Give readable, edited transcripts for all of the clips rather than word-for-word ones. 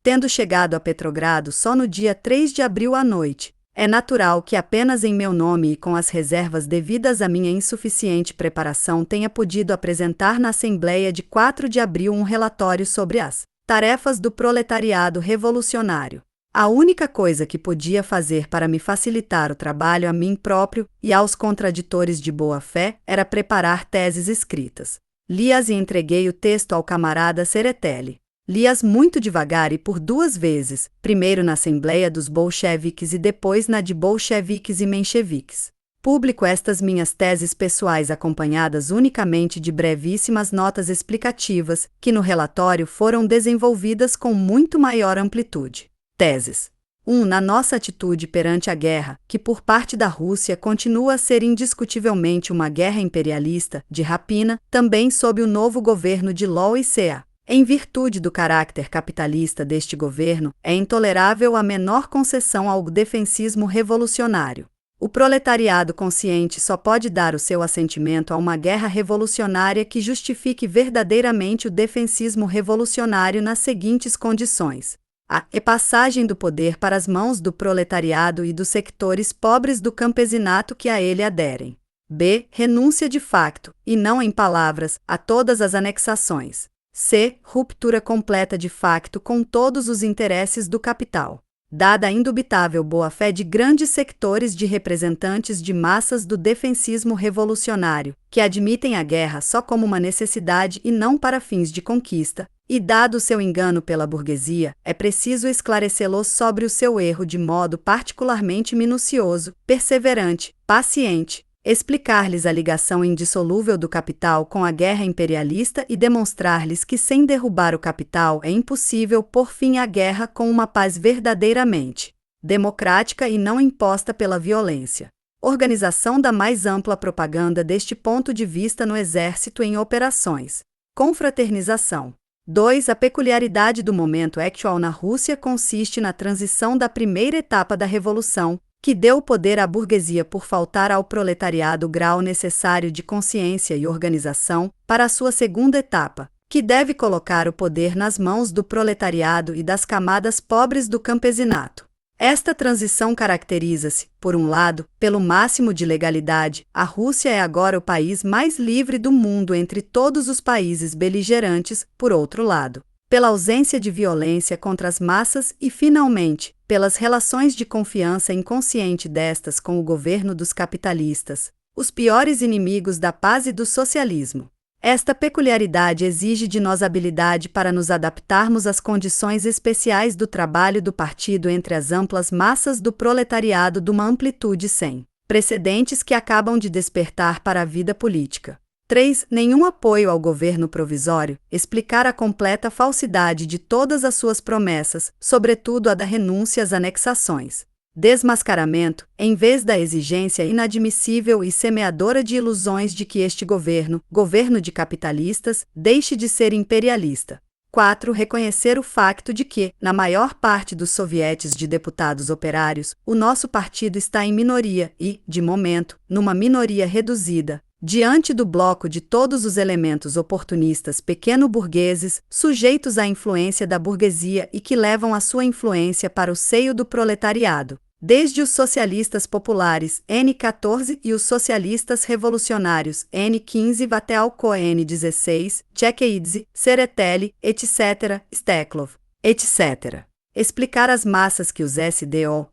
tendo chegado a Petrogrado só no dia 3 de abril à noite. É natural que apenas em meu nome e com as reservas devidas à minha insuficiente preparação tenha podido apresentar na Assembleia de 4 de abril um relatório sobre as tarefas do proletariado revolucionário. A única coisa que podia fazer para me facilitar o trabalho a mim próprio e aos contraditores de boa-fé era preparar teses escritas. Li-as e entreguei o texto ao camarada Seretelli. Li-as muito devagar e por 2 vezes, primeiro na Assembleia dos Bolcheviques e depois na de Bolcheviques e Mencheviques. Publico estas minhas teses pessoais acompanhadas unicamente de brevíssimas notas explicativas, que no relatório foram desenvolvidas com muito maior amplitude. Teses. 1. Na nossa atitude perante a guerra, que por parte da Rússia continua a ser indiscutivelmente uma guerra imperialista, de rapina, também sob o novo governo de Ló e Ca. Em virtude do caráter capitalista deste governo, é intolerável a menor concessão ao defensismo revolucionário. O proletariado consciente só pode dar o seu assentimento a uma guerra revolucionária que justifique verdadeiramente o defensismo revolucionário nas seguintes condições. A. Passagem do poder para as mãos do proletariado e dos sectores pobres do campesinato que a ele aderem. B. Renúncia de facto, e não em palavras, a todas as anexações. C. Ruptura completa de facto com todos os interesses do capital. Dada a indubitável boa-fé de grandes sectores de representantes de massas do defensismo revolucionário, que admitem a guerra só como uma necessidade e não para fins de conquista, e dado seu engano pela burguesia, é preciso esclarecê-los sobre o seu erro de modo particularmente minucioso, perseverante, paciente, explicar-lhes a ligação indissolúvel do capital com a guerra imperialista e demonstrar-lhes que sem derrubar o capital é impossível pôr fim à guerra com uma paz verdadeiramente democrática e não imposta pela violência. Organização da mais ampla propaganda deste ponto de vista no exército em operações. Confraternização. 2. A peculiaridade do momento actual na Rússia consiste na transição da primeira etapa da revolução, que deu o poder à burguesia por faltar ao proletariado o grau necessário de consciência e organização, para a sua segunda etapa, que deve colocar o poder nas mãos do proletariado e das camadas pobres do campesinato. Esta transição caracteriza-se, por um lado, pelo máximo de legalidade. A Rússia é agora o país mais livre do mundo entre todos os países beligerantes, por outro lado, pela ausência de violência contra as massas e, finalmente, pelas relações de confiança inconsciente destas com o governo dos capitalistas, os piores inimigos da paz e do socialismo. Esta peculiaridade exige de nós habilidade para nos adaptarmos às condições especiais do trabalho do partido entre as amplas massas do proletariado de uma amplitude sem precedentes que acabam de despertar para a vida política. 3. Nenhum apoio ao governo provisório, explicar a completa falsidade de todas as suas promessas, sobretudo a da renúncia às anexações. Desmascaramento, em vez da exigência inadmissível e semeadora de ilusões de que este governo de capitalistas, deixe de ser imperialista. 4. Reconhecer o facto de que, na maior parte dos sovietes de deputados operários, o nosso partido está em minoria e, de momento, numa minoria reduzida, diante do bloco de todos os elementos oportunistas pequeno-burgueses, sujeitos à influência da burguesia e que levam a sua influência para o seio do proletariado. Desde os socialistas populares N14 e os socialistas revolucionários N15 até ao N16, Tchekeidze, Seretelli, etc., Steklov, etc. Explicar às massas que os SDO,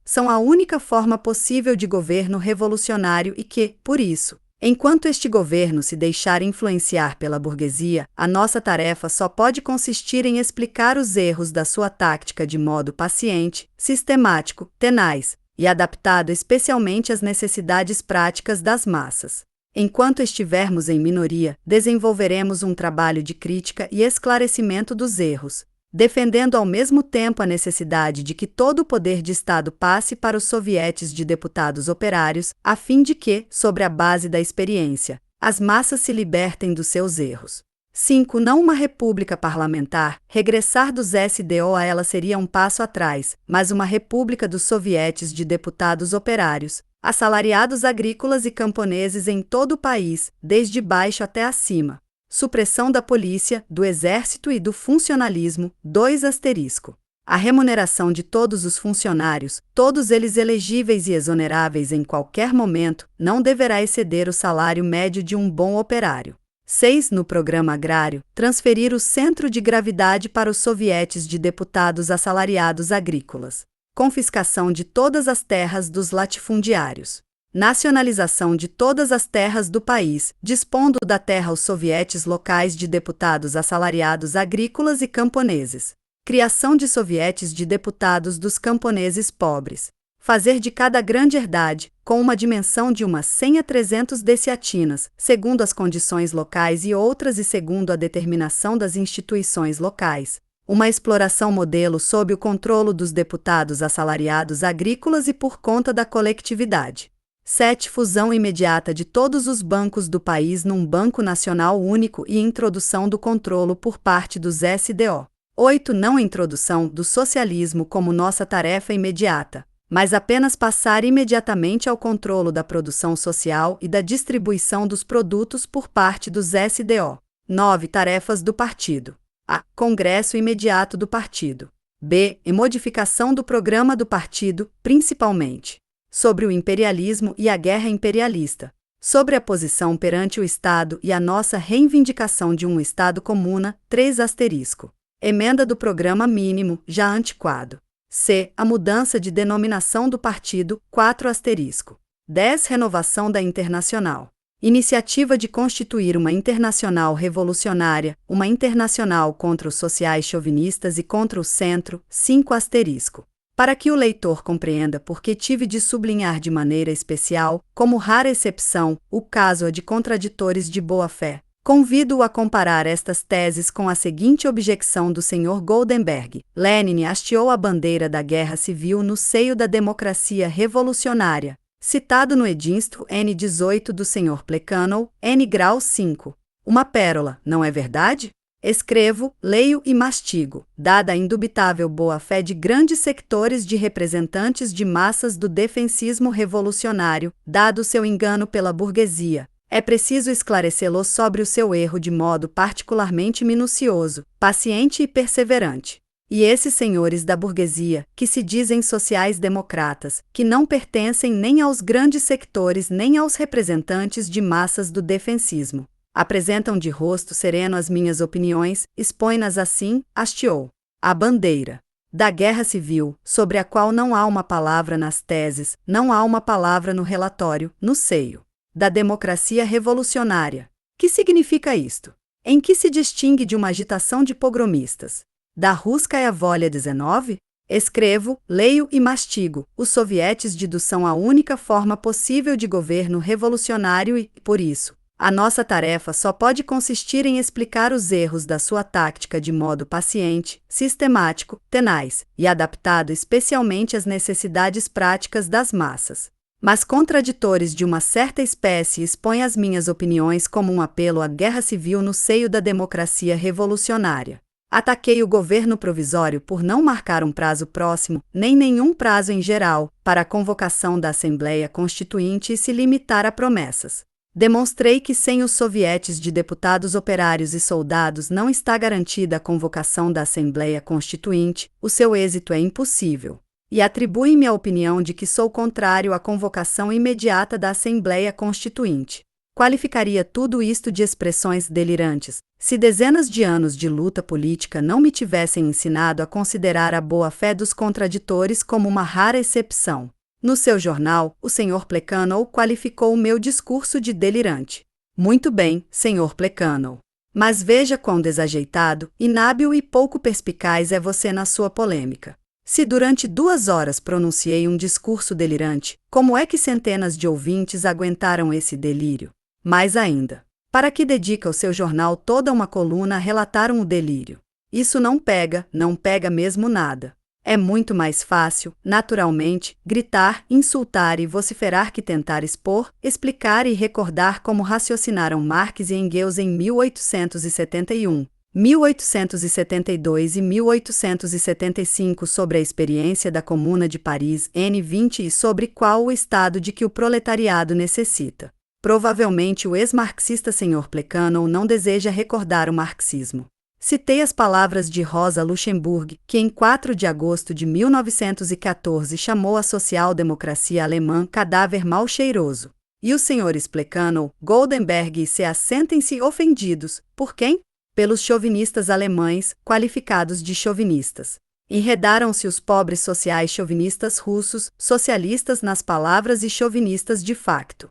são a única forma possível de governo revolucionário e que, por isso, enquanto este governo se deixar influenciar pela burguesia, a nossa tarefa só pode consistir em explicar os erros da sua tática de modo paciente, sistemático, tenaz e adaptado especialmente às necessidades práticas das massas. Enquanto estivermos em minoria, desenvolveremos um trabalho de crítica e esclarecimento dos erros, defendendo ao mesmo tempo a necessidade de que todo o poder de Estado passe para os sovietes de deputados operários, a fim de que, sobre a base da experiência, as massas se libertem dos seus erros. 5. Não uma república parlamentar, regressar dos SDO a ela seria um passo atrás, mas uma república dos sovietes de deputados operários, assalariados agrícolas e camponeses em todo o país, desde baixo até acima. Supressão da polícia, do exército e do funcionalismo. 2 asterisco. A remuneração de todos os funcionários, todos eles elegíveis e exoneráveis em qualquer momento, não deverá exceder o salário médio de um bom operário. 6. No programa agrário, transferir o centro de gravidade para os sovietes de deputados assalariados agrícolas. Confiscação de todas as terras dos latifundiários. Nacionalização de todas as terras do país, dispondo da terra aos sovietes locais de deputados assalariados agrícolas e camponeses. Criação de sovietes de deputados dos camponeses pobres. Fazer de cada grande herdade, com uma dimensão de umas 100 a 300 deciatinas, segundo as condições locais e outras e segundo a determinação das instituições locais, uma exploração modelo sob o controlo dos deputados assalariados agrícolas e por conta da coletividade. 7. Fusão imediata de todos os bancos do país num banco nacional único e introdução do controlo por parte dos SDO. 8. Não introdução do socialismo como nossa tarefa imediata, mas apenas passar imediatamente ao controlo da produção social e da distribuição dos produtos por parte dos SDO. 9. Tarefas do partido. A. Congresso imediato do partido. B. Modificação do programa do partido, principalmente sobre o imperialismo e a guerra imperialista, sobre a posição perante o Estado e a nossa reivindicação de um Estado comuna. 3 asterisco. Emenda do programa mínimo, já antiquado. C. A mudança de denominação do partido. 4 asterisco. 10. Renovação da Internacional. Iniciativa de constituir uma internacional revolucionária, uma internacional contra os sociais chauvinistas e contra o centro. 5 asterisco. Para que o leitor compreenda por que tive de sublinhar de maneira especial, como rara exceção, o caso de contraditores de boa-fé, convido-o a comparar estas teses com a seguinte objeção do Sr. Goldenberg. Lenin hasteou a bandeira da guerra civil no seio da democracia revolucionária, citado no edicto N-18 do Sr. Plekhanov, N-grau 5. Uma pérola, não é verdade? Escrevo, leio e mastigo, dada a indubitável boa-fé de grandes sectores de representantes de massas do defensismo revolucionário, dado seu engano pela burguesia. É preciso esclarecê-lo sobre o seu erro de modo particularmente minucioso, paciente e perseverante. E esses senhores da burguesia, que se dizem sociais-democratas, que não pertencem nem aos grandes sectores nem aos representantes de massas do defensismo, apresentam de rosto sereno as minhas opiniões, expõe-nas assim, hasteou. A bandeira da guerra civil, sobre a qual não há uma palavra nas teses, não há uma palavra no relatório, no seio da democracia revolucionária. Que significa isto? Em que se distingue de uma agitação de pogromistas? Da Russkaya Volya 19? Escrevo, leio e mastigo. Os sovietes de são a única forma possível de governo revolucionário e, por isso, a nossa tarefa só pode consistir em explicar os erros da sua tática de modo paciente, sistemático, tenaz e adaptado especialmente às necessidades práticas das massas. Mas contraditores de uma certa espécie expõem as minhas opiniões como um apelo à guerra civil no seio da democracia revolucionária. Ataquei o governo provisório por não marcar um prazo próximo, nem nenhum prazo em geral, para a convocação da Assembleia Constituinte e se limitar a promessas. Demonstrei que sem os sovietes de deputados operários e soldados não está garantida a convocação da Assembleia Constituinte, o seu êxito é impossível. E atribui-me a opinião de que sou contrário à convocação imediata da Assembleia Constituinte. Qualificaria tudo isto de expressões delirantes, se dezenas de anos de luta política não me tivessem ensinado a considerar a boa-fé dos contraditores como uma rara exceção. No seu jornal, o Sr. Plekhanov qualificou o meu discurso de delirante. Muito bem, Sr. Plekhanov. Mas veja quão desajeitado, inábil e pouco perspicaz é você na sua polêmica. Se durante 2 horas pronunciei um discurso delirante, como é que centenas de ouvintes aguentaram esse delírio? Mais ainda, para que dedica o seu jornal toda uma coluna a relatar um delírio? Isso não pega mesmo nada. É muito mais fácil, naturalmente, gritar, insultar e vociferar que tentar expor, explicar e recordar como raciocinaram Marx e Engels em 1871, 1872 e 1875 sobre a experiência da Comuna de Paris N20 e sobre qual o estado de que o proletariado necessita. Provavelmente o ex-marxista Sr. Plekhanov não deseja recordar o marxismo. Citei as palavras de Rosa Luxemburg, que em 4 de agosto de 1914 chamou a social-democracia alemã cadáver mal cheiroso. E os senhores Plekhanov, Goldenberg e Sea sentem-se ofendidos. Por quem? Pelos chauvinistas alemães, qualificados de chauvinistas. Enredaram-se os pobres sociais chauvinistas russos, socialistas nas palavras e chauvinistas de facto.